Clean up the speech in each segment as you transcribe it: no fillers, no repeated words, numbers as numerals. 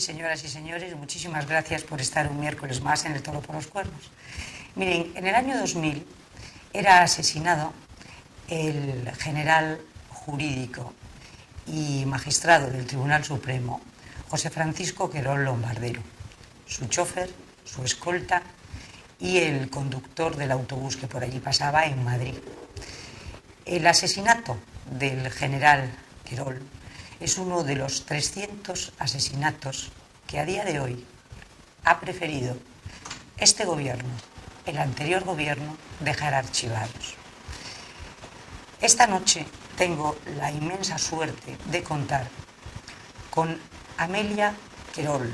señoras y señores, muchísimas gracias por estar un miércoles más en el Toro por los Cuernos. Miren, en el año 2000 era asesinado el general jurídico y magistrado del Tribunal Supremo, José Francisco Querol Lombardero, su chofer, su escolta y el conductor del autobús que por allí pasaba en Madrid. El asesinato del general Querol es uno de los 300 asesinatos que a día de hoy ha preferido este gobierno, el anterior gobierno, dejar archivados. Esta noche tengo la inmensa suerte de contar con Amelia Querol,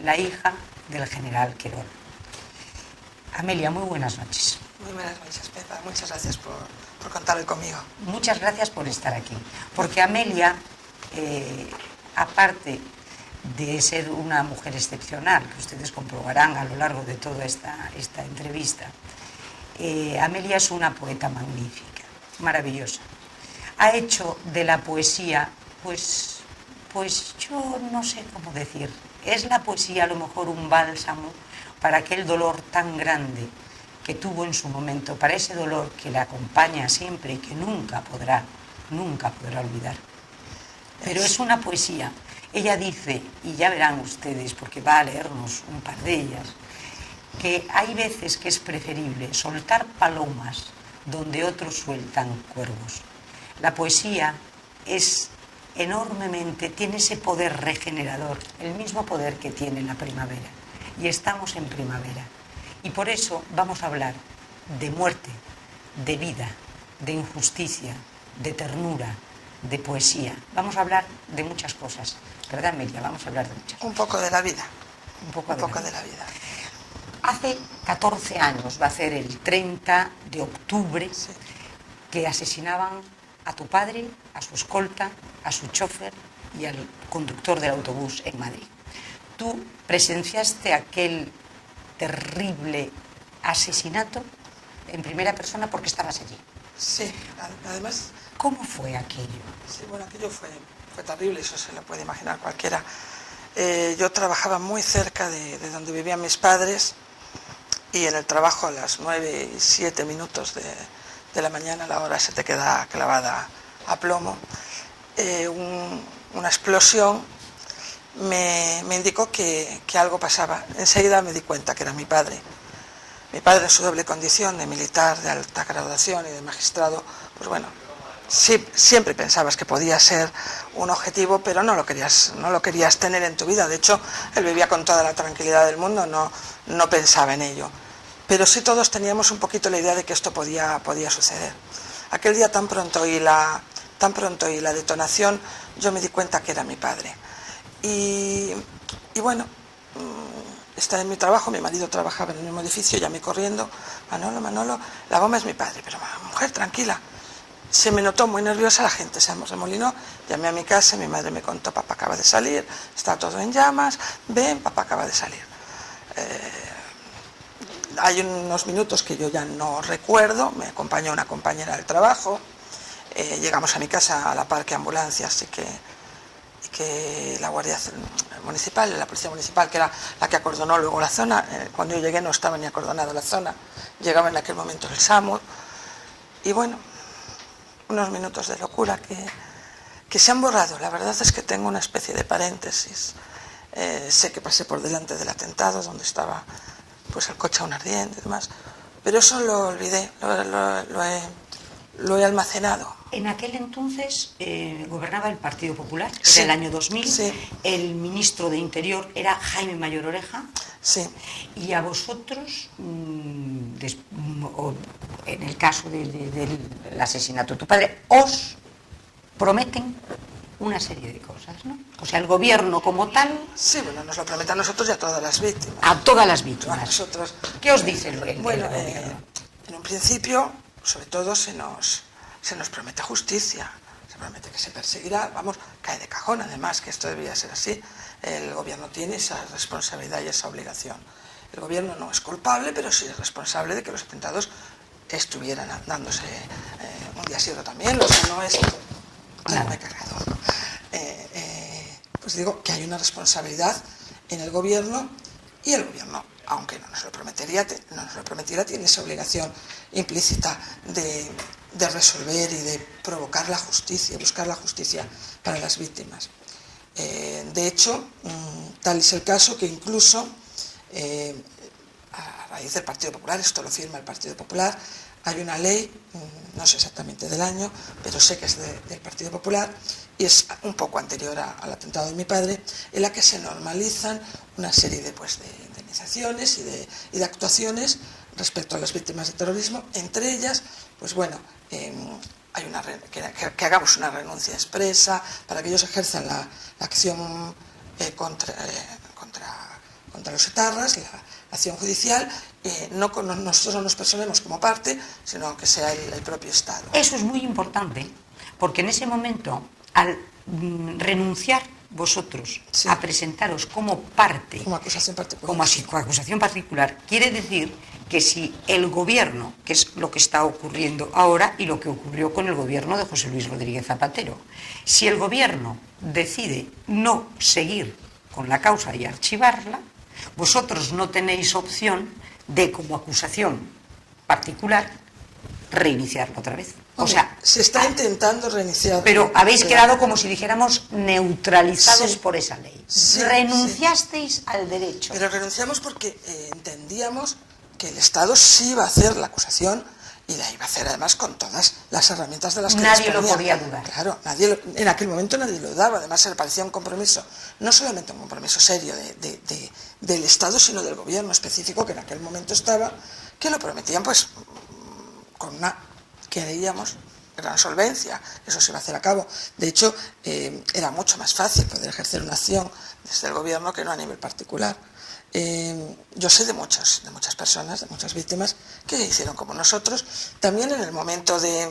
la hija del general Querol. Amelia, muy buenas noches. Muy buenas noches, Pepa. Muchas gracias por contar hoy conmigo. Muchas gracias por estar aquí, porque Amelia, aparte de ser una mujer excepcional, que ustedes comprobarán a lo largo de toda esta entrevista, Amelia es una poeta magnífica, maravillosa. Ha hecho de la poesía, pues yo no sé cómo decir, es la poesía a lo mejor un bálsamo para aquel dolor tan grande que tuvo en su momento, para ese dolor que le acompaña siempre y que nunca podrá olvidar. Pero es una poesía. Ella dice, y ya verán ustedes, porque va a leernos un par de ellas, que hay veces que es preferible soltar palomas donde otros sueltan cuervos. La poesía es enormemente, tiene ese poder regenerador, el mismo poder que tiene la primavera. Y estamos en primavera. Y por eso vamos a hablar de muerte, de vida, de injusticia, de ternura, de poesía. Vamos a hablar de muchas cosas, ¿verdad, Amelia? Vamos a hablar de muchas cosas. Un poco de la vida. Un poco de la vida. Hace 14 años, va a ser el 30 de octubre, sí, que asesinaban a tu padre, a su escolta, a su chofer y al conductor del autobús en Madrid. Tú presenciaste aquel terrible asesinato en primera persona porque estabas allí. Sí, además... ¿Cómo fue aquello? Sí, bueno, aquello fue terrible, eso se lo puede imaginar cualquiera. Yo trabajaba muy cerca de donde vivían mis padres y en el trabajo a las 9 y 7 minutos de la mañana la hora se te queda clavada a plomo. Una explosión me indicó que algo pasaba. Enseguida me di cuenta que era mi padre. Mi padre en su doble condición de militar, de alta graduación y de magistrado, pues bueno, sí, siempre pensabas que podía ser un objetivo, pero no lo querías tener en tu vida. De hecho, él vivía con toda la tranquilidad del mundo, no pensaba en ello. Pero sí todos teníamos un poquito la idea de que esto podía suceder. Aquel día tan pronto y la detonación, yo me di cuenta que era mi padre. Y bueno, estaba en mi trabajo, mi marido trabajaba en el mismo edificio, llamé corriendo, Manolo, la bomba es mi padre, pero mujer, tranquila. Se me notó muy nerviosa, la gente se remolinó, llamé a mi casa, mi madre me contó, papá acaba de salir, está todo en llamas, ven, papá acaba de salir. Hay unos minutos que yo ya no recuerdo, me acompañó una compañera del trabajo, llegamos a mi casa a la par que ambulancias y que la Guardia Municipal, la Policía Municipal, que era la que acordonó luego la zona. Cuando yo llegué no estaba ni acordonada la zona, llegaba en aquel momento el SAMUR, y bueno, unos minutos de locura que se han borrado. La verdad es que tengo una especie de paréntesis. Sé que pasé por delante del atentado, donde estaba pues el coche aún ardiente y demás, pero eso lo olvidé, lo he almacenado. En aquel entonces gobernaba el Partido Popular, sí, era el año 2000, sí. El ministro de Interior era Jaime Mayor Oreja, sí. Y a vosotros, en el caso del asesinato de tu padre, os prometen una serie de cosas, ¿no? O sea, el gobierno como tal... Sí, bueno, nos lo promete a nosotros y a todas las víctimas. A todas las víctimas. A nosotros. ¿Qué os dice el gobierno? Bueno, en un principio, sobre todo, se nos promete justicia, se promete que se perseguirá, vamos, cae de cajón, además, que esto debía ser así. El gobierno tiene esa responsabilidad y esa obligación. El gobierno no es culpable, pero sí es responsable de que los atentados estuvieran dándose un día sí otro también. O sea, no es... Ahora me he cargado. Pues digo que hay una responsabilidad en el gobierno, y el gobierno, aunque no nos lo prometiera, tiene esa obligación implícita de resolver y de provocar la justicia, buscar la justicia para las víctimas. De hecho, tal es el caso que incluso a raíz del Partido Popular, esto lo firma el Partido Popular, hay una ley, no sé exactamente del año, pero sé que es del Partido Popular y es un poco anterior al atentado de mi padre, en la que se normalizan una serie de indemnizaciones y de actuaciones respecto a las víctimas de terrorismo. Entre ellas, pues bueno, hay que hagamos una renuncia expresa para que ellos ejerzan la acción contra los etarras, la acción judicial, nosotros no nos personemos como parte, sino que sea el propio Estado. Eso es muy importante, porque en ese momento, al renunciar vosotros a presentaros como parte, como acusación particular, como acusación particular, quiere decir que si el gobierno, que es lo que está ocurriendo ahora y lo que ocurrió con el gobierno de José Luis Rodríguez Zapatero, si el gobierno decide no seguir con la causa y archivarla, vosotros no tenéis opción de, como acusación particular, reiniciarla otra vez. O sea, se está intentando reiniciar. Pero habéis quedado, como si dijéramos, neutralizados por esa ley. Renunciasteis al derecho. Pero renunciamos porque entendíamos que el Estado sí iba a hacer la acusación y la iba a hacer además con todas las herramientas de las que nadie lo podía dudar. Claro, en aquel momento nadie lo dudaba. Además, le parecía un compromiso, no solamente un compromiso serio del Estado, sino del gobierno específico que en aquel momento estaba, que lo prometían pues con una, que veíamos, gran solvencia, eso se iba a hacer a cabo. De hecho, era mucho más fácil poder ejercer una acción desde el gobierno que no a nivel particular. Yo sé de muchas personas, de muchas víctimas que hicieron como nosotros, también en el momento de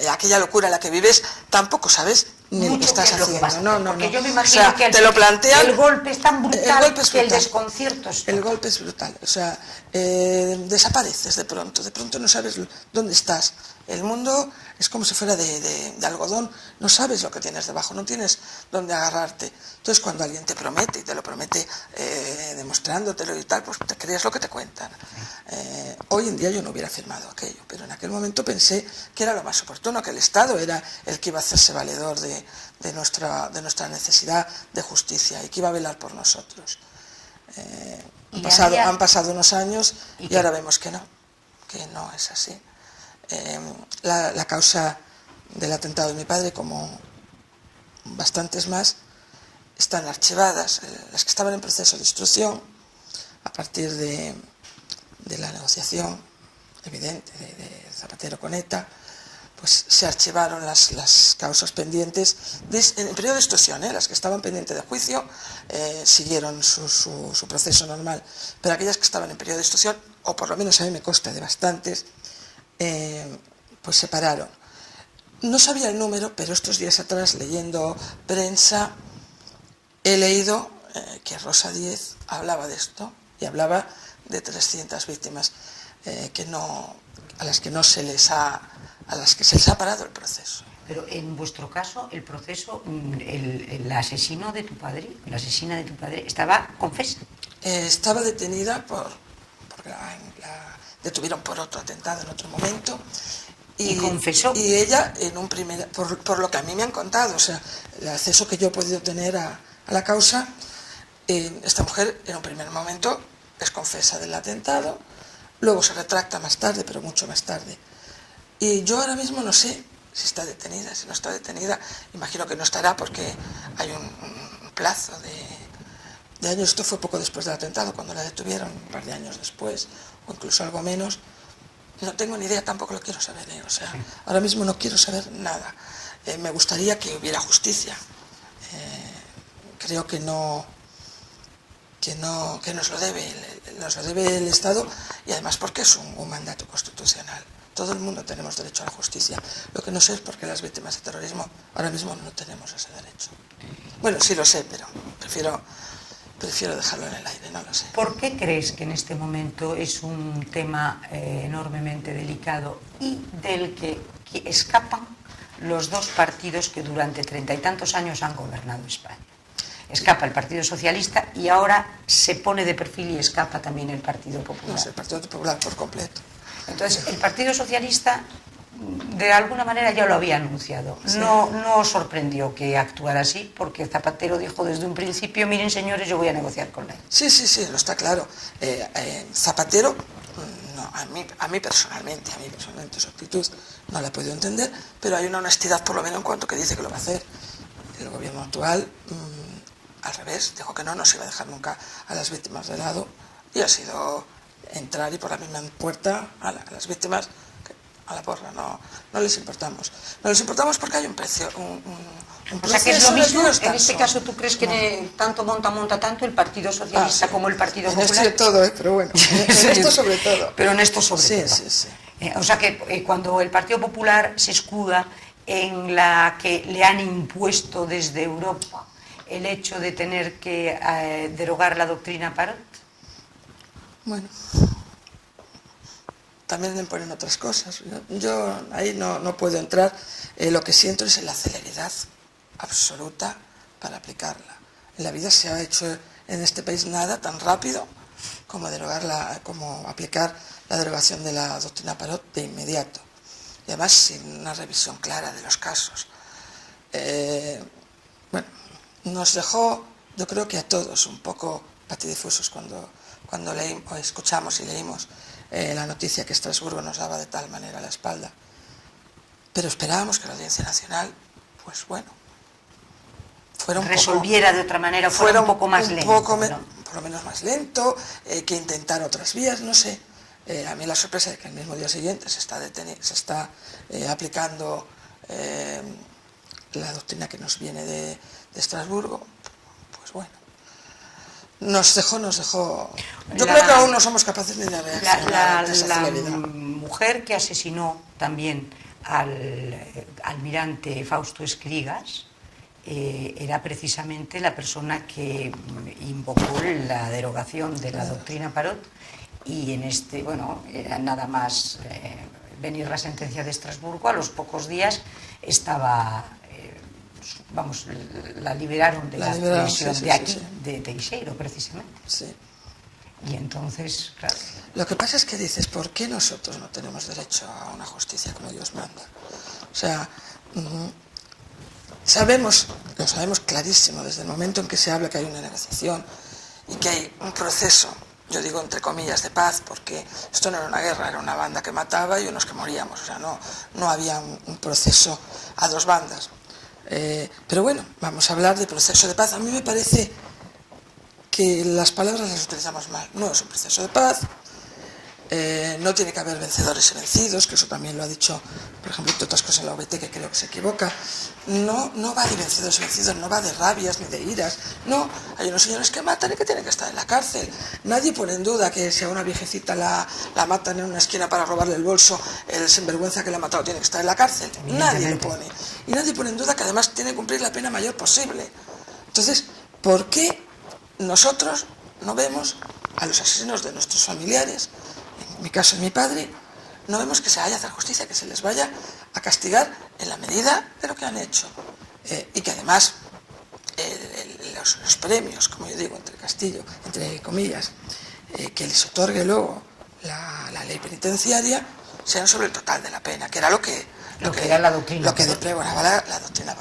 aquella locura en la que vives, tampoco sabes ni lo que estás haciendo. Porque yo me imagino que te lo plantean, el golpe es tan brutal que el desconcierto es total. El golpe es brutal, o sea, desapareces de pronto no sabes dónde estás. El mundo es como si fuera de algodón, no sabes lo que tienes debajo, no tienes dónde agarrarte. Entonces, cuando alguien te promete, y te lo promete demostrándotelo y tal, pues te crees lo que te cuentan. Hoy en día yo no hubiera firmado aquello, pero en aquel momento pensé que era lo más oportuno, que el Estado era el que iba a hacerse valedor de nuestra necesidad de justicia y que iba a velar por nosotros. Han pasado unos años y ahora vemos que no es así. La causa del atentado de mi padre, como bastantes más, están archivadas. Las que estaban en proceso de instrucción, a partir de la negociación evidente de Zapatero con ETA, pues se archivaron las causas pendientes en el periodo de instrucción. Las que estaban pendientes de juicio siguieron su proceso normal, pero aquellas que estaban en periodo de instrucción, o por lo menos a mí me consta de bastantes, pues se pararon. No sabía el número, pero estos días atrás, leyendo prensa, he leído que Rosa Díez hablaba de esto y hablaba de 300 víctimas a las que se les ha parado el proceso. Pero en vuestro caso, el proceso, la asesina de tu padre, estaba confesa. Estaba detenida porque la detuvieron por otro atentado en otro momento. Y confesó. Y ella, por lo que a mí me han contado, o sea, el acceso que yo he podido tener a la causa, esta mujer en un primer momento es confesa del atentado, luego se retracta más tarde, pero mucho más tarde. Y yo ahora mismo no sé si está detenida, si no está detenida. Imagino que no estará porque hay un plazo de años. Esto fue poco después del atentado, cuando la detuvieron, un par de años después, o incluso algo menos. No tengo ni idea, tampoco lo quiero saber. O sea, ahora mismo no quiero saber nada. Me gustaría que hubiera justicia. Creo que nos lo debe el Estado, y además porque es un mandato constitucional. Todo el mundo tenemos derecho a la justicia. Lo que no sé es por qué las víctimas de terrorismo ahora mismo no tenemos ese derecho. Bueno, sí lo sé, pero prefiero dejarlo en el aire, no lo sé. ¿Por qué crees que en este momento es un tema enormemente delicado y del que escapan los dos partidos que durante 30 y tantos años han gobernado España? escapa el Partido Socialista y ahora se pone de perfil y escapa también el Partido Popular. No sé, el Partido Popular por completo. Entonces, el Partido Socialista, de alguna manera, ya lo había anunciado. Sí. No os sorprendió que actuara así, porque Zapatero dijo desde un principio, miren señores, yo voy a negociar con él. Sí, lo está claro. Zapatero, no, a mí personalmente, su actitud no la he podido entender, pero hay una honestidad por lo menos en cuanto que dice que lo va a hacer. El gobierno actual, al revés, dijo que no se iba a dejar nunca a las víctimas de lado, y ha sido entrar y por la misma puerta a las víctimas a la porra, no les importamos. No les importamos porque hay un precio, o sea que es lo mismo, en este caso tú crees que tanto monta tanto el Partido Socialista como el Partido Popular. En esto de todo, pero bueno, en esto sobre todo. Pero en esto sobre todo. Sí. O sea que cuando el Partido Popular se escuda en la que le han impuesto desde Europa el hecho de tener que derogar la doctrina Parot. Bueno, también le ponen otras cosas. Yo ahí no puedo entrar. Lo que siento es la celeridad absoluta para aplicarla. En la vida se ha hecho en este país nada tan rápido como como aplicar la derogación de la doctrina Parot de inmediato. Y además sin una revisión clara de los casos. Bueno, nos dejó, yo creo que a todos, un poco patidifusos cuando escuchamos y leímos la noticia que Estrasburgo nos daba de tal manera a la espalda. Pero esperábamos que la Audiencia Nacional, pues bueno, resolviera de otra manera, fuera un poco más lento. Por lo menos más lento, que intentara otras vías, no sé. A mí la sorpresa de que el mismo día siguiente se está aplicando la doctrina que nos viene de Estrasburgo, pues bueno. Nos dejó. Yo creo que aún no somos capaces ni de reaccionar. La mujer que asesinó también al almirante Fausto Escrigas era precisamente la persona que invocó la derogación de la doctrina Parot, y era nada más venir la sentencia de Estrasburgo, a los pocos días estaba, la liberaron de la prisión de Teixeiro, precisamente. Sí. Y entonces, claro. Lo que pasa es que dices, ¿por qué nosotros no tenemos derecho a una justicia como Dios manda? O sea, lo sabemos clarísimo desde el momento en que se habla que hay una negociación y que hay un proceso, yo digo entre comillas, de paz, porque esto no era una guerra, era una banda que mataba y unos que moríamos, o sea, no había un proceso a dos bandas. Pero bueno, vamos a hablar de proceso de paz. A mí me parece que las palabras las utilizamos mal. No es un proceso de paz, no tiene que haber vencedores y vencidos, que eso también lo ha dicho, por ejemplo, entre otras cosas la OBT, que creo que se equivoca. No va de vencedores y vencidos, no va de rabias ni de iras. No, hay unos señores que matan y que tienen que estar en la cárcel. Nadie pone en duda que si a una viejecita la matan en una esquina para robarle el bolso, el sinvergüenza que la ha matado tiene que estar en la cárcel. Nadie lo pone. Y nadie pone en duda que además tiene que cumplir la pena mayor posible. Entonces, ¿por qué nosotros no vemos a los asesinos de nuestros familiares, en mi caso mi padre, no vemos que se vaya a hacer justicia, que se les vaya a castigar en la medida de lo que han hecho? Y que además los premios, como yo digo, entre comillas, que les otorgue luego la ley penitenciaria, sean sobre el total de la pena, que era lo que era la doctrina, lo que pregonaba la doctrina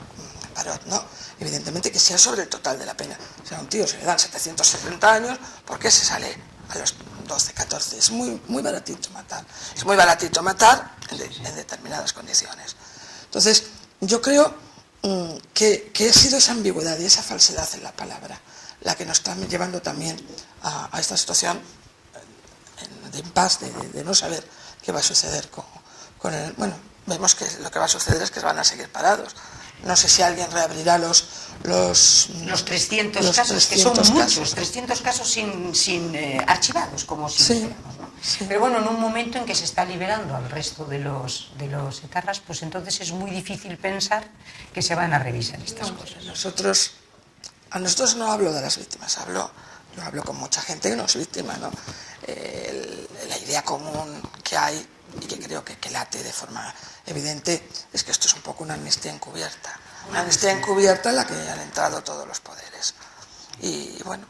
Parot, ¿no? Evidentemente que sea sobre el total de la pena. O sea, a un tío se le dan 770 años, ¿por qué se sale a los 12, 14? Es muy baratito matar. Es muy baratito matar en determinadas condiciones. Entonces, yo creo que ha sido esa ambigüedad y esa falsedad en la palabra la que nos está llevando también a esta situación de impasse, de no saber qué va a suceder con el... Bueno, vemos que lo que va a suceder es que van a seguir parados. No sé si alguien reabrirá los 300 casos, que son muchos, 300 casos sin archivados, como si dijéramos, ¿no? Sí. Pero bueno, en un momento en que se está liberando al resto de los etarras, pues entonces es muy difícil pensar que se van a revisar estas cosas. A nosotros no hablo de las víctimas, hablo con mucha gente que no es víctima, ¿no? La idea común que hay y que creo que late de forma evidente es que esto es un poco una amnistía encubierta. Una amnistía encubierta en la que han entrado todos los poderes. Y bueno,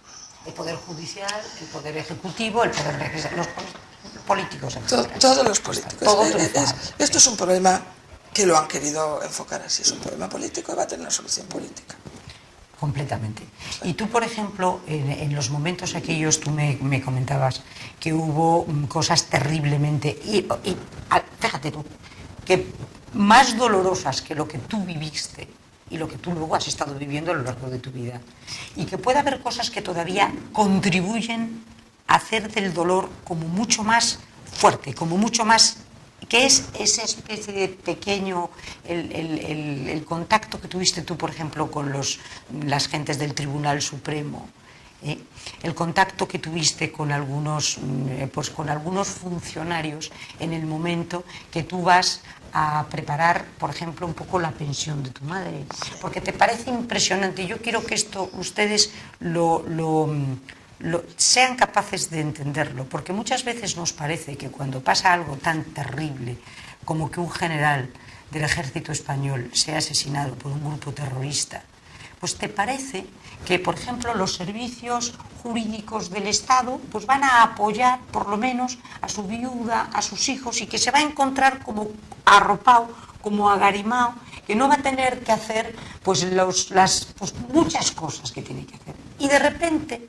el Poder Judicial, el Poder Ejecutivo, el Poder Legislativo, los políticos, todos los políticos. Todo esto es un problema que lo han querido enfocar así, es un problema político y va a tener una solución política. Completamente. Y tú, por ejemplo, en los momentos aquellos, tú me comentabas que hubo cosas terriblemente, fíjate tú, que más dolorosas que lo que tú viviste y lo que tú luego has estado viviendo a lo largo de tu vida. Y que puede haber cosas que todavía contribuyen a hacer del dolor como mucho más fuerte, como mucho más... que es esa especie de pequeño, el contacto que tuviste tú, por ejemplo, con las gentes del Tribunal Supremo, el contacto que tuviste con algunos funcionarios en el momento que tú vas a preparar, por ejemplo, un poco la pensión de tu madre, porque te parece impresionante. Yo quiero que esto ustedes sean capaces de entenderlo, porque muchas veces nos parece que cuando pasa algo tan terrible como que un general del ejército español sea asesinado por un grupo terrorista, pues te parece que, por ejemplo, los servicios jurídicos del Estado pues van a apoyar por lo menos a su viuda, a sus hijos, y que se va a encontrar como arropado, como agarimado, que no va a tener que hacer pues muchas cosas que tiene que hacer. Y de repente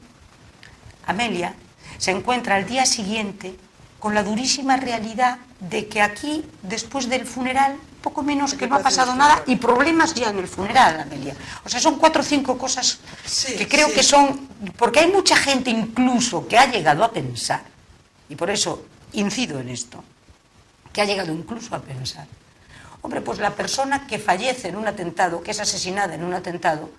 Amelia se encuentra al día siguiente con la durísima realidad de que aquí, después del funeral, poco menos que no ha pasado nada, y problemas ya en el funeral, Amelia. O sea, son 4 o 5 cosas que creo que son... Porque hay mucha gente incluso que ha llegado a pensar, y por eso incido en esto, que ha llegado incluso a pensar, hombre, pues la persona que fallece en un atentado, que es asesinada en un atentado,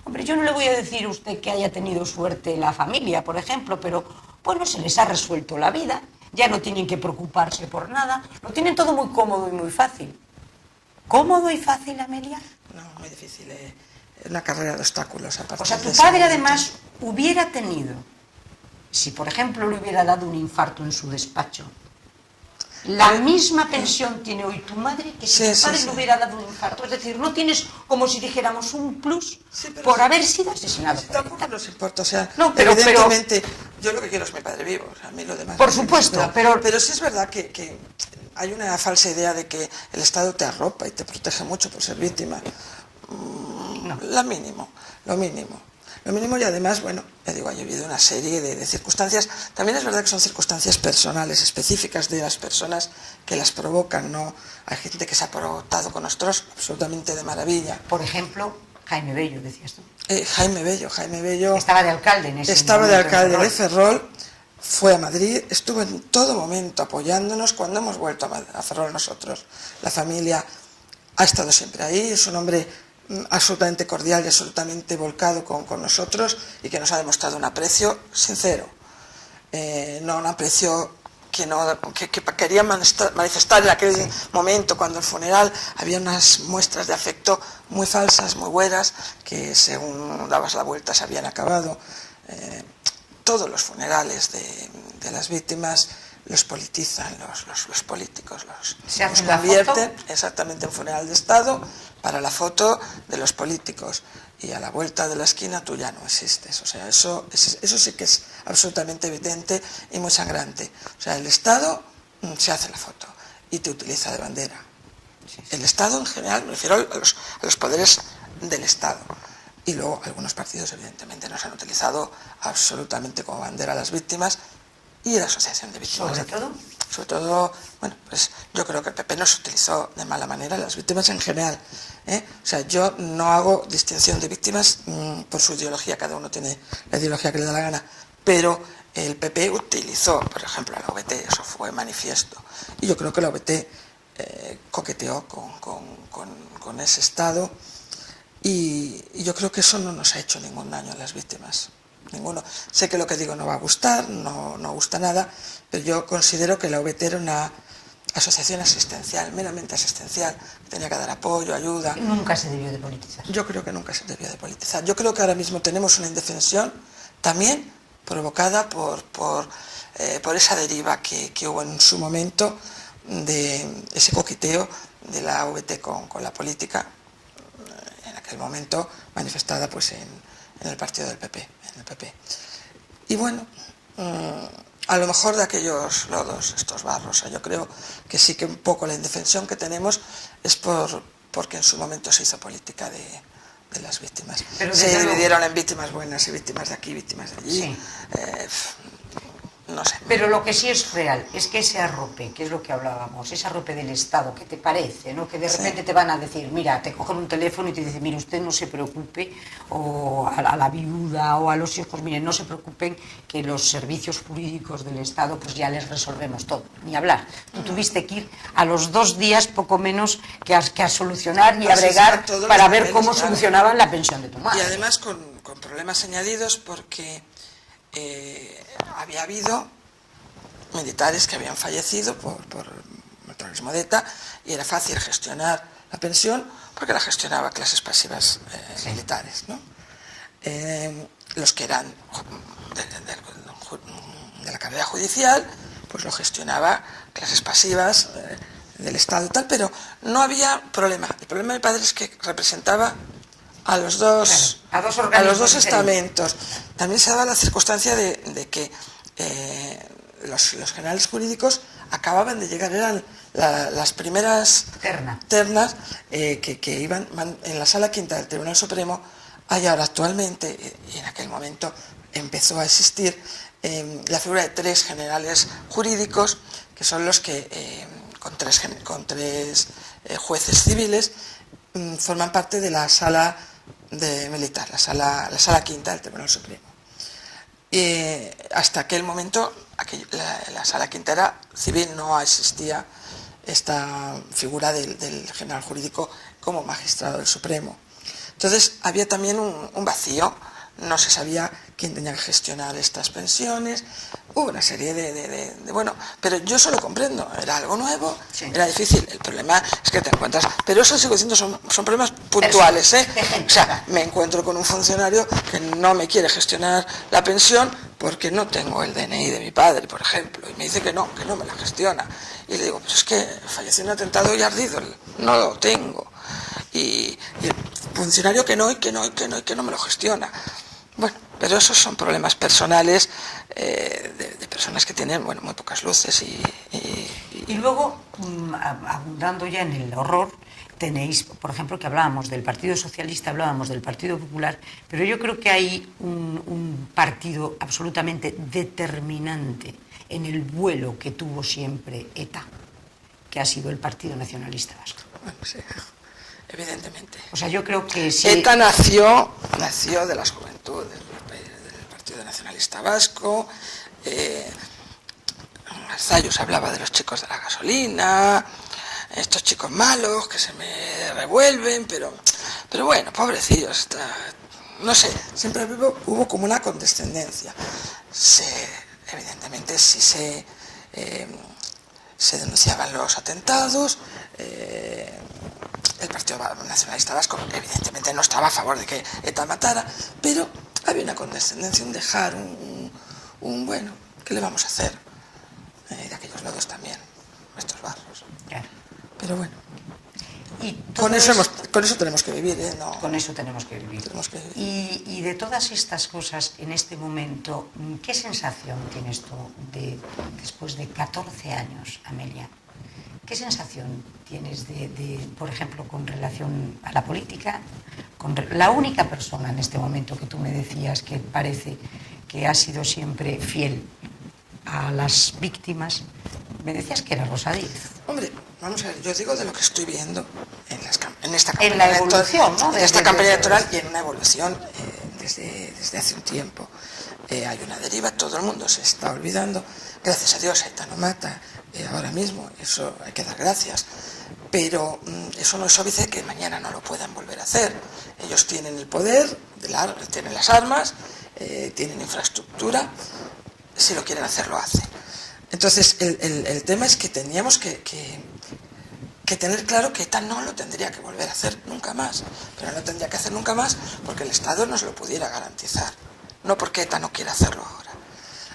hombre, yo no le voy a decir a usted que haya tenido suerte la familia, por ejemplo, pero bueno, se les ha resuelto la vida, ya no tienen que preocuparse por nada, lo tienen todo muy cómodo y muy fácil. ¿Cómodo y fácil, Amelia? No, muy difícil, una carrera de obstáculos. O sea, tu padre además hubiera tenido, si por ejemplo le hubiera dado un infarto en su despacho, la misma pensión tiene hoy tu madre que si tu padre le hubiera dado un infarto. Es decir, no tienes, como si dijéramos, un plus por haber sido asesinado. Tampoco nos importa, o sea, no, evidentemente, yo lo que quiero es mi padre vivo, o sea, a mí lo demás... Por supuesto, pero sí es verdad que hay una falsa idea de que el Estado te arropa y te protege mucho por ser víctima. No. Lo mínimo. Lo mínimo, y además, bueno, ya digo, ha habido una serie de circunstancias. También es verdad que son circunstancias personales, específicas de las personas que las provocan, ¿no? Hay gente que se ha portado con nosotros absolutamente de maravilla. Por ejemplo, Jaime Bello, decías tú. Jaime Bello. Estaba de alcalde en ese momento. Estaba de alcalde de Ferrol, fue a Madrid, estuvo en todo momento apoyándonos cuando hemos vuelto a Ferrol nosotros. La familia ha estado siempre ahí, es un hombre absolutamente cordial y absolutamente volcado con nosotros, y que nos ha demostrado un aprecio sincero, no un aprecio que quería manifestar en aquel momento. Cuando el funeral había unas muestras de afecto muy falsas, muy buenas, que según dabas la vuelta se habían acabado. Todos los funerales de las víctimas los politizan los políticos, los convierten exactamente en funeral de Estado para la foto de los políticos, y a la vuelta de la esquina tú ya no existes. O sea, eso sí que es absolutamente evidente y muy sangrante. O sea, el Estado se hace la foto y te utiliza de bandera. El Estado en general, me refiero a los poderes del Estado. Y luego algunos partidos evidentemente nos han utilizado absolutamente como bandera a las víctimas, y la asociación de víctimas. Sobre todo, bueno, pues yo creo que el PP nos utilizó de mala manera, las víctimas en general. O sea, yo no hago distinción de víctimas por su ideología, cada uno tiene la ideología que le da la gana, pero el PP utilizó, por ejemplo, a la OBT, eso fue manifiesto, y yo creo que la OBT coqueteó con ese Estado, y yo creo que eso no nos ha hecho ningún daño a las víctimas. Ninguno. Sé que lo que digo no va a gustar, no gusta nada, pero yo considero que la OBT era una asociación asistencial, meramente asistencial, tenía que dar apoyo, ayuda. Nunca se debió de politizar. Yo creo que nunca se debió de politizar. Yo creo que ahora mismo tenemos una indefensión también provocada por esa deriva que hubo en su momento, de ese coqueteo de la OBT con la política, en aquel momento manifestada pues en en el partido del PP, en el PP. Y bueno, a lo mejor de aquellos lodos, estos barros, yo creo que sí que un poco la indefensión que tenemos es porque en su momento se hizo política de las víctimas. Se dividieron en víctimas buenas y víctimas de aquí, víctimas de allí. Sí. No sé. Pero lo que sí es real es que ese arrope, que es lo que hablábamos, ese arrope del Estado, que te parece, ¿no? Que de repente te van a decir, mira, te cogen un teléfono y te dicen, mire, usted no se preocupe, o a la viuda o a los hijos, miren, no se preocupen, que los servicios jurídicos del Estado pues ya les resolvemos todo, ni hablar. Tú tuviste que ir a los 2 días, poco menos, que a solucionar y a bregar para ver cómo solucionaban la pensión de tu madre. Y además con problemas añadidos porque había habido militares que habían fallecido por el terrorismo de ETA y era fácil gestionar la pensión porque la gestionaba clases pasivas militares, ¿no? Los que eran de la carrera judicial, pues lo gestionaba clases pasivas del Estado y tal, pero no había problema. El problema de mi padre es que representaba a los dos, claro, a los dos estamentos. También se daba la circunstancia de que los generales jurídicos acababan de llegar, eran las primeras ternas que iban en la Sala Quinta del Tribunal Supremo. Hay ahora actualmente, y en aquel momento empezó a existir, la figura de 3 generales jurídicos, que son los que, con tres jueces civiles, forman parte de la Sala militar, la sala Quinta del Tribunal Supremo. Y hasta aquel momento la Sala Quinta era civil, no existía esta figura del general jurídico como magistrado del Supremo. Entonces había también un vacío, no se sabía quién tenía que gestionar estas pensiones, hubo una serie de bueno, pero yo eso lo comprendo, era algo nuevo, sí. Era difícil, el problema es que te encuentras, pero eso sigo diciendo, son problemas puntuales, o sea, me encuentro con un funcionario que no me quiere gestionar la pensión porque no tengo el DNI de mi padre, por ejemplo, y me dice que no me la gestiona, y le digo, pues es que falleció en un atentado y ardido, no lo tengo, y el funcionario que no me lo gestiona. Bueno, pero esos son problemas personales de personas que tienen, bueno, muy pocas luces y luego, abundando ya en el horror, tenéis, por ejemplo, que hablábamos del Partido Socialista, hablábamos del Partido Popular, pero yo creo que hay un partido absolutamente determinante en el vuelo que tuvo siempre ETA, que ha sido el Partido Nacionalista Vasco. Bueno, sí, evidentemente. O sea, yo creo que sí. ETA nació de las juventudes del Partido Nacionalista Vasco. Arzayus hablaba de los chicos de la gasolina, estos chicos malos que se me revuelven, pero bueno, pobrecillos, no sé, siempre hubo como una condescendencia. Evidentemente sí se denunciaban los atentados, el Partido Nacionalista Vasco evidentemente no estaba a favor de que ETA matara, pero había una condescendencia, un dejar, bueno, ¿qué le vamos a hacer? De aquellos lados también, estos barrios. Claro. Pero bueno, y con eso tenemos que vivir, ¿eh? No, con eso tenemos que vivir. Y de todas estas cosas, en este momento, ¿qué sensación tienes tú después de 14 años, Amelia? ¿Qué sensación tienes por ejemplo, con relación a la política? La única persona en este momento que tú me decías que parece que ha sido siempre fiel a las víctimas, me decías que era Rosa Díez. Hombre, vamos a ver, yo digo de lo que estoy viendo en esta campaña, en la evolución, ¿no? En esta campaña electoral y en una evolución desde hace un tiempo. Hay una deriva, todo el mundo se está olvidando. Gracias a Dios, ETA no mata ahora mismo, eso hay que dar gracias. Pero eso no es óbice que mañana no lo puedan volver a hacer. Ellos tienen el poder, tienen las armas, tienen infraestructura. Si lo quieren hacer, lo hacen. Entonces, el tema es que teníamos que tener claro que ETA no lo tendría que volver a hacer nunca más. Pero no tendría que hacer nunca más porque el Estado nos lo pudiera garantizar. No porque ETA no quiera hacerlo ahora.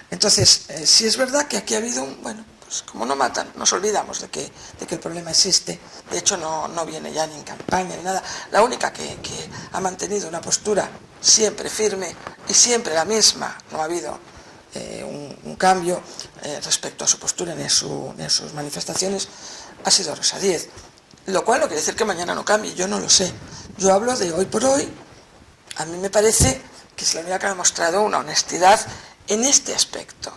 Entonces, sí es verdad que aquí ha habido bueno, pues como no matan, nos olvidamos de que el problema existe. De hecho, no viene ya ni en campaña ni nada. La única que ha mantenido una postura siempre firme y siempre la misma, no ha habido un cambio respecto a su postura ni a sus manifestaciones, ha sido Rosa Díez. Lo cual no quiere decir que mañana no cambie, yo no lo sé. Yo hablo de hoy por hoy. A mí me parece que es la única que ha demostrado una honestidad en este aspecto.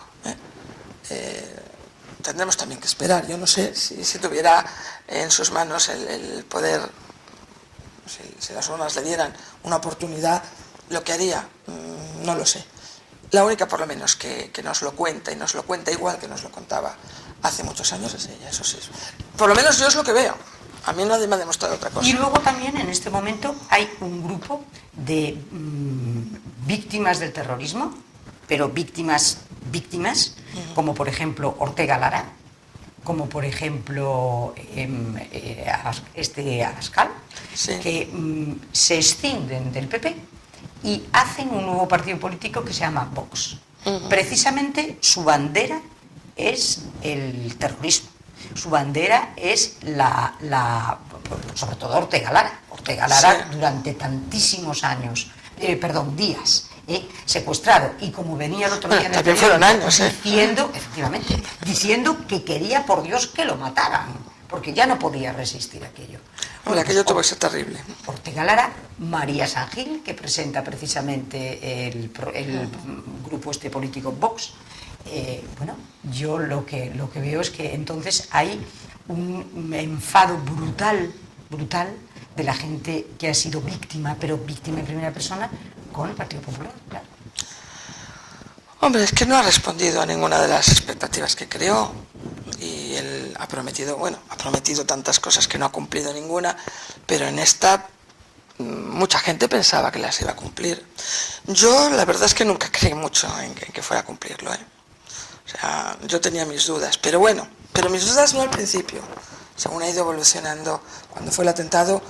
Tendremos también que esperar. Yo no sé si tuviera en sus manos el poder, si las urnas le dieran una oportunidad, lo que haría, no lo sé. La única, por lo menos, que nos lo cuenta, y nos lo cuenta igual que nos lo contaba hace muchos años, es ella, eso sí. Por lo menos yo es lo que veo. A mí nadie me ha demostrado otra cosa. Y luego también en este momento hay un grupo de víctimas del terrorismo, pero víctimas, como por ejemplo Ortega Lara, como por ejemplo Abascal, sí, que se escinden del PP y hacen un nuevo partido político que se llama Vox. Precisamente su bandera es el terrorismo. Su bandera es sobre todo Ortega Lara. Ortega Lara, sí, durante tantísimos años, días, secuestrado, y como venía el otro día en el también fueron años, diciendo que quería por Dios que lo mataran, porque ya no podía resistir aquello. Bueno, aquello tuvo que ser terrible. Ortega Lara, María San Gil, que presenta precisamente el grupo político Vox. Bueno, yo lo que veo es que entonces hay un enfado brutal de la gente que ha sido víctima, pero víctima en primera persona, con el Partido Popular, claro. Hombre, es que no ha respondido a ninguna de las expectativas que creó, y él ha prometido tantas cosas que no ha cumplido ninguna, pero en esta mucha gente pensaba que las iba a cumplir. Yo la verdad es que nunca creí mucho en que fuera a cumplirlo, O sea, yo tenía mis dudas, pero mis dudas no al principio. Según ha ido evolucionando, cuando fue el atentado,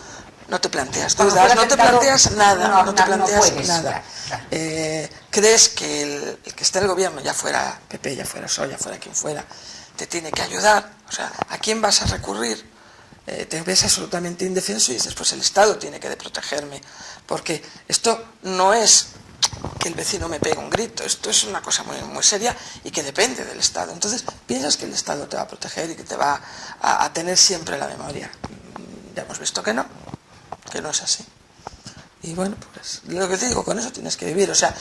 no te planteas dudas, no te planteas nada, no te planteas nada. Claro. Crees que el que esté en el gobierno, ya fuera PP, ya fuera PSOE, ya fuera quien fuera, te tiene que ayudar. O sea, ¿a quién vas a recurrir? Te ves absolutamente indefenso y dices, pues el Estado tiene que protegerme, porque esto no es que el vecino me pegue un grito, esto es una cosa muy, muy seria y que depende del Estado. Entonces piensas que el Estado te va a proteger y que te va a tener siempre la memoria. Ya hemos visto que no es así. Y bueno, pues lo que te digo, con eso tienes que vivir. O sea,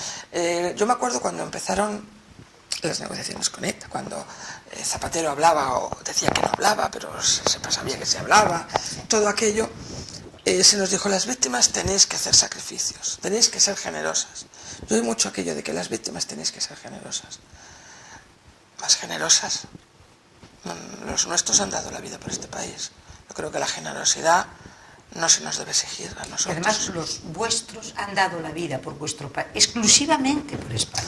yo me acuerdo cuando empezaron las negociaciones con ETA, cuando Zapatero hablaba o decía que no hablaba, pero se sabía que se hablaba, todo aquello, se nos dijo: las víctimas tenéis que hacer sacrificios, tenéis que ser generosas. Yo oí mucho aquello de que las víctimas tenéis que ser generosas. Más generosas. Los nuestros han dado la vida por este país. Yo creo que la generosidad no se nos debe exigir a nosotros. Y además los vuestros han dado la vida por vuestro país, exclusivamente por España.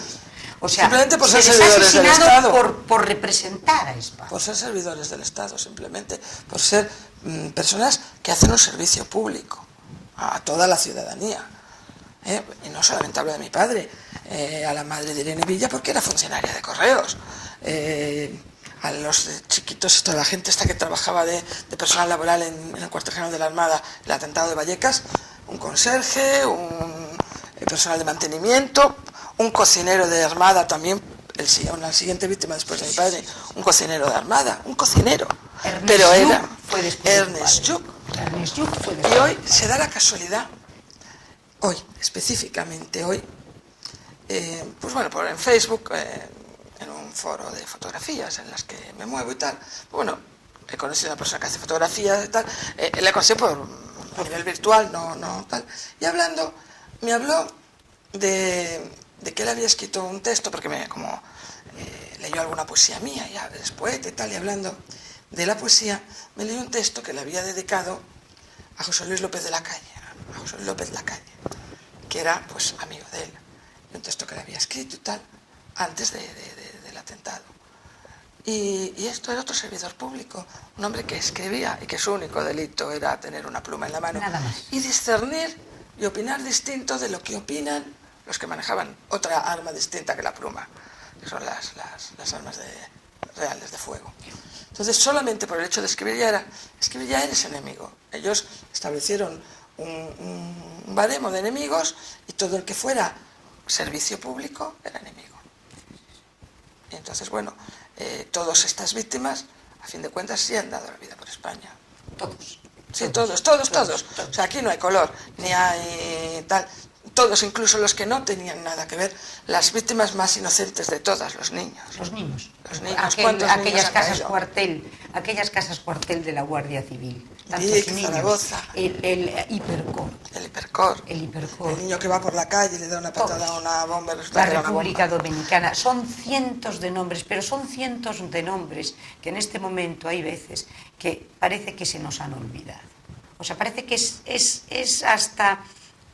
O sea, simplemente por ser servidores del Estado. Por representar a España. Por ser servidores del Estado, simplemente. Por ser personas que hacen un servicio público a toda la ciudadanía. Y no solamente hablo de mi padre, a la madre de Irene Villa, porque era funcionaria de correos. A los chiquitos, toda la gente esta que trabajaba de personal laboral en el cuartel general de la Armada, el atentado de Vallecas, un conserje, un personal de mantenimiento, un cocinero de Armada también, la siguiente víctima después de mi padre, un cocinero de Armada, un cocinero. Pero era Ernest Lluch. Y hoy se da la casualidad, hoy, específicamente hoy, pues bueno, en Facebook, en un foro de fotografías en las que me muevo y tal, bueno, he conocido a una persona que hace fotografías y tal, la conocí por nivel virtual, no tal, y hablando, me habló de que él había escrito un texto, porque leyó alguna poesía mía, ya eres poeta y tal, y hablando de la poesía, me leyó un texto que le había dedicado a José Luis López de la Calle, que era pues amigo de él, y un texto que le había escrito y tal, antes del atentado. Y esto era otro servidor público, un hombre que escribía y que su único delito era tener una pluma en la mano y discernir y opinar distinto de lo que opinan los que manejaban otra arma distinta que la pluma, que son las armas reales de fuego. Entonces, solamente por el hecho de escribir ya eres enemigo. Ellos establecieron un un baremo de enemigos y todo el que fuera servicio público era enemigo. Y entonces, bueno, todas estas víctimas, a fin de cuentas, sí han dado la vida por España. Todos. Sí, todos. O sea, aquí no hay color, ni hay tal. Todos, incluso los que no tenían nada que ver, las víctimas más inocentes de todas, los niños. Los niños. ¿Cuántos Aquellas niños han casas caído? aquellas casas cuartel de la Guardia Civil. Vic, Zaragoza. El Hipercor. El Hipercor. El niño que va por la calle y le da una patada a una bomba. La República Dominicana. Son cientos de nombres, pero son cientos de nombres que en este momento hay veces que parece que se nos han olvidado. O sea, parece que es hasta...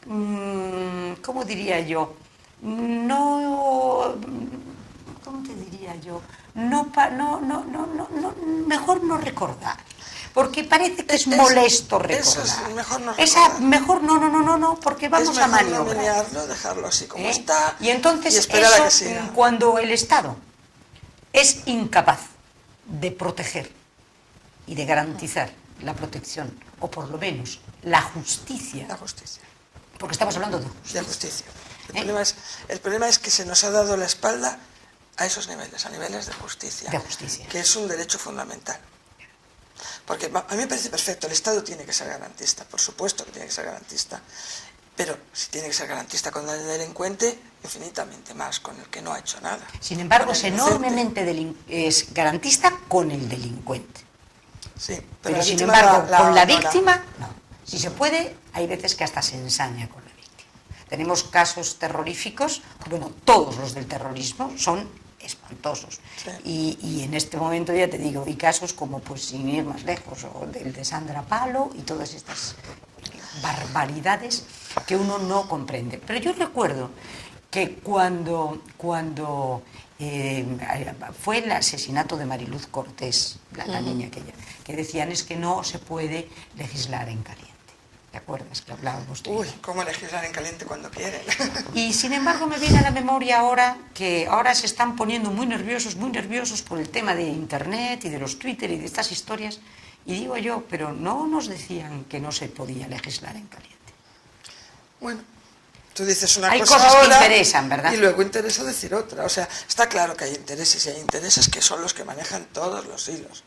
¿cómo diría yo? No, ¿cómo te diría yo? Mejor no recordar, porque parece que es molesto recordar. Eso es mejor no recordar. Mejor no, porque vamos a maniobrar. No menearlo, dejarlo así como está. Y entonces esperar a que siga. Cuando el Estado es incapaz de proteger y de garantizar la protección, o por lo menos la justicia. La justicia. Porque estamos hablando de justicia. El problema es que se nos ha dado la espalda a esos niveles, a niveles de justicia. Que es un derecho fundamental. Porque a mí me parece perfecto, el Estado tiene que ser garantista, por supuesto que tiene que ser garantista. Pero si tiene que ser garantista con el delincuente, infinitamente más con el que no ha hecho nada. Sin embargo, es enormemente es garantista con el delincuente. Sí, pero sin embargo, con la víctima, no. Si se puede, hay veces que hasta se ensaña con la víctima. Tenemos casos terroríficos, bueno, todos los del terrorismo son espantosos. Sí. Y en este momento ya te digo, hay casos como, pues sin ir más lejos, o del de Sandra Palo y todas estas barbaridades que uno no comprende. Pero yo recuerdo que cuando fue el asesinato de Mariluz Cortés, la niña aquella, que decían es que no se puede legislar en caliente. ¿Te acuerdas que hablábamos de ello? ¿Cómo legislar en caliente cuando quieren? Y sin embargo me viene a la memoria ahora que ahora se están poniendo muy nerviosos por el tema de Internet y de los Twitter y de estas historias. Y digo yo, pero no nos decían que no se podía legislar en caliente. Bueno, tú dices una cosa ahora. Hay cosas que interesan, ¿verdad? Y luego interesa decir otra. O sea, está claro que hay intereses y hay intereses que son los que manejan todos los hilos.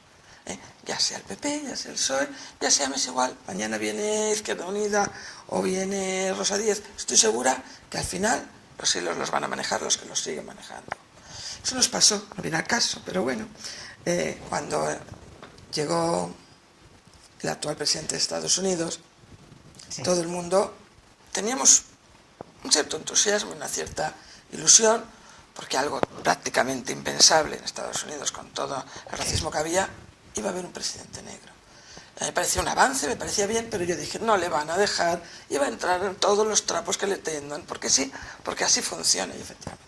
Ya sea el PP, ya sea el PSOE, ya sea, me es igual, mañana viene Izquierda Unida o viene Rosa Díez, estoy segura que al final los hilos los van a manejar los que los siguen manejando. Eso nos pasó, no viene al caso, pero bueno, cuando llegó el actual presidente de Estados Unidos, sí, todo el mundo teníamos un cierto entusiasmo, una cierta ilusión, porque algo prácticamente impensable en Estados Unidos con todo el racismo que había, iba a haber un presidente negro. Me parecía un avance, me parecía bien, pero yo dije, no le van a dejar, iba a entrar en todos los trapos que le tendan, porque sí, porque así funciona, y efectivamente.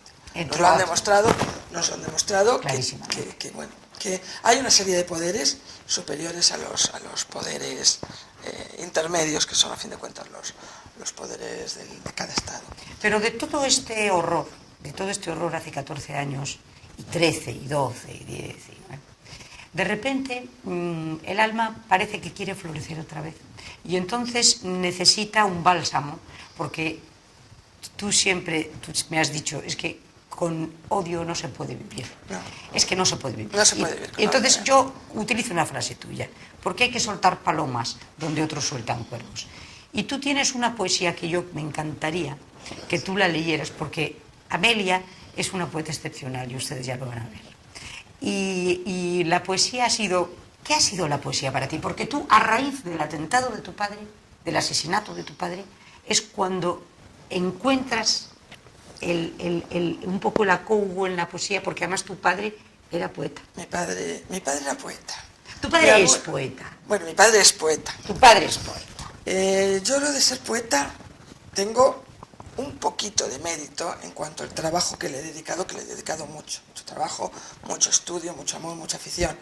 Nos lo han demostrado que hay una serie de poderes superiores a los poderes intermedios, que son a fin de cuentas los poderes de cada Estado. Pero de todo este horror hace 14 años, y 13, y 12, y 10, de repente el alma parece que quiere florecer otra vez. Y entonces necesita un bálsamo, porque tú me has dicho, es que con odio no se puede vivir. No. Es que no se puede vivir. No se puede vivir. Entonces yo utilizo una frase tuya, porque hay que soltar palomas donde otros sueltan cuervos. Y tú tienes una poesía que yo me encantaría que tú la leyeras, porque Amelia es una poeta excepcional y ustedes ya lo van a ver. Y la poesía ha sido... ¿Qué ha sido la poesía para ti? Porque tú, a raíz del atentado de tu padre, del asesinato de tu padre, es cuando encuentras un poco el acogo en la poesía, porque además tu padre era poeta. Mi padre era poeta. ¿Tu padre es poeta? Bueno, mi padre es poeta. Tu padre es poeta. Yo lo de ser poeta tengo un poquito de mérito en cuanto al trabajo que le he dedicado mucho trabajo, mucho estudio, mucho amor, mucha afición,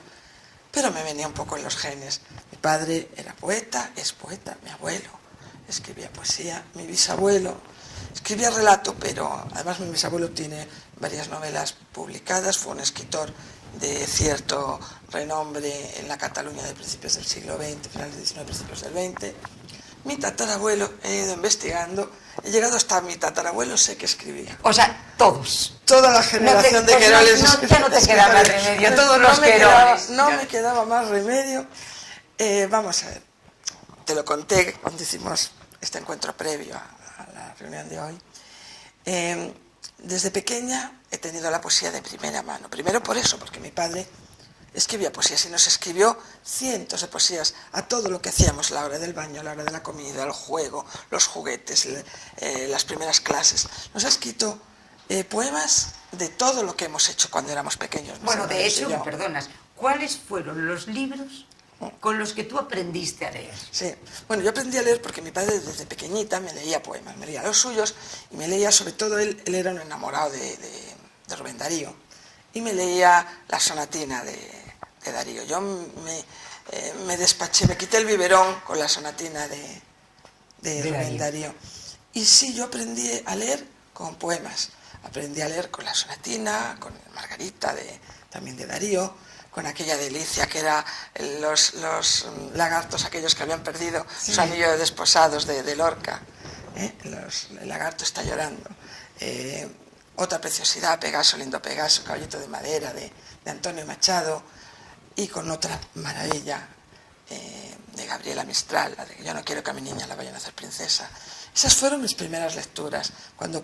pero me venía un poco en los genes. Mi padre era poeta, es poeta, mi abuelo escribía poesía, mi bisabuelo escribía relato, pero además mi bisabuelo tiene varias novelas publicadas, fue un escritor de cierto renombre en la Cataluña de principios del siglo XX, finales del XIX, principios del XX. Mi tatarabuelo, he ido investigando, he llegado hasta mi tatarabuelo, sé que escribía. O sea, todos. Toda la generación de Queroles. Ya no te queda más remedio, todos los Queroles. No me quedaba más remedio. Vamos a ver, te lo conté cuando hicimos este encuentro previo a la reunión de hoy. Desde pequeña he tenido la poesía de primera mano. Primero por eso, porque mi padre escribía poesías y nos escribió cientos de poesías a todo lo que hacíamos, la hora del baño, la hora de la comida, el juego, los juguetes, las primeras clases. Nos ha escrito poemas de todo lo que hemos hecho cuando éramos pequeños. Bueno, de hecho, me perdonas, ¿cuáles fueron los libros con los que tú aprendiste a leer? Sí, bueno, yo aprendí a leer porque mi padre desde pequeñita me leía poemas, me leía los suyos y me leía sobre todo, él era un enamorado de Rubén Darío y me leía la sonatina de Darío. Yo me despaché, me quité el biberón con la sonatina de Rubén Darío. Y sí, yo aprendí a leer con poemas, aprendí a leer con la sonatina, con Margarita, también de Darío, con aquella delicia que era los lagartos, aquellos que habían perdido sus anillos de desposados de Lorca. El lagarto está llorando. Otra preciosidad, Pegaso, lindo Pegaso, caballito de madera, de Antonio Machado, y con otra maravilla de Gabriela Mistral, la de que yo no quiero que a mi niña la vayan a hacer princesa. Esas fueron mis primeras lecturas, cuando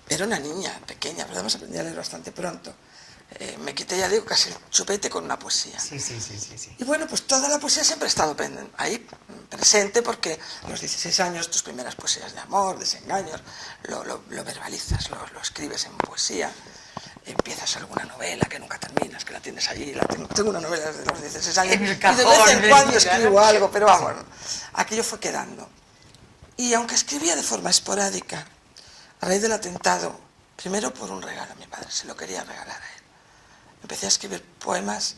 era una niña pequeña, pero además aprendí a leer bastante pronto. Me quité, ya digo, casi el chupete con una poesía. Sí. Y bueno, pues toda la poesía siempre ha estado ahí presente, porque a los 16 años tus primeras poesías de amor, desengaños, lo verbalizas, lo escribes en poesía. Empiezas alguna novela que nunca terminas, que la tienes allí. Tengo una novela desde los 16 años en el cajón, y de vez en cuando escribo algo, pero vamos, aquello fue quedando. Y aunque escribía de forma esporádica, a raíz del atentado, primero por un regalo a mi padre, se lo quería regalar a él. Empecé a escribir poemas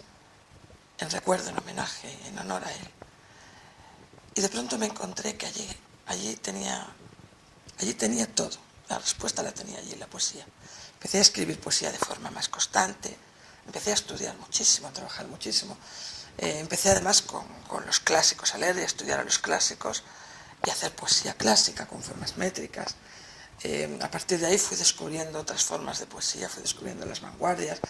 en recuerdo, en homenaje, en honor a él. Y de pronto me encontré que allí tenía todo. La respuesta la tenía allí, la poesía. Empecé a escribir poesía de forma más constante, empecé a estudiar muchísimo, a trabajar muchísimo. Empecé además con los clásicos, a leer y a estudiar a los clásicos y a hacer poesía clásica con formas métricas. A partir de ahí fui descubriendo otras formas de poesía, fui descubriendo las vanguardias.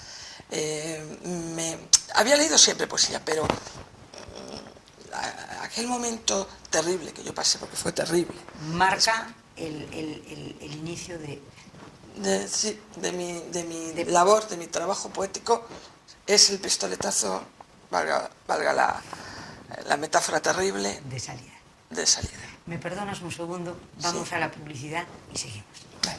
Había leído siempre poesía, pero aquel momento terrible que yo pasé, porque fue terrible. Marca el inicio de mi labor, de mi trabajo poético, es el pistoletazo, valga la metáfora terrible, de salida. De salida. ¿Me perdonas un segundo? Vamos a la publicidad y seguimos. Vale.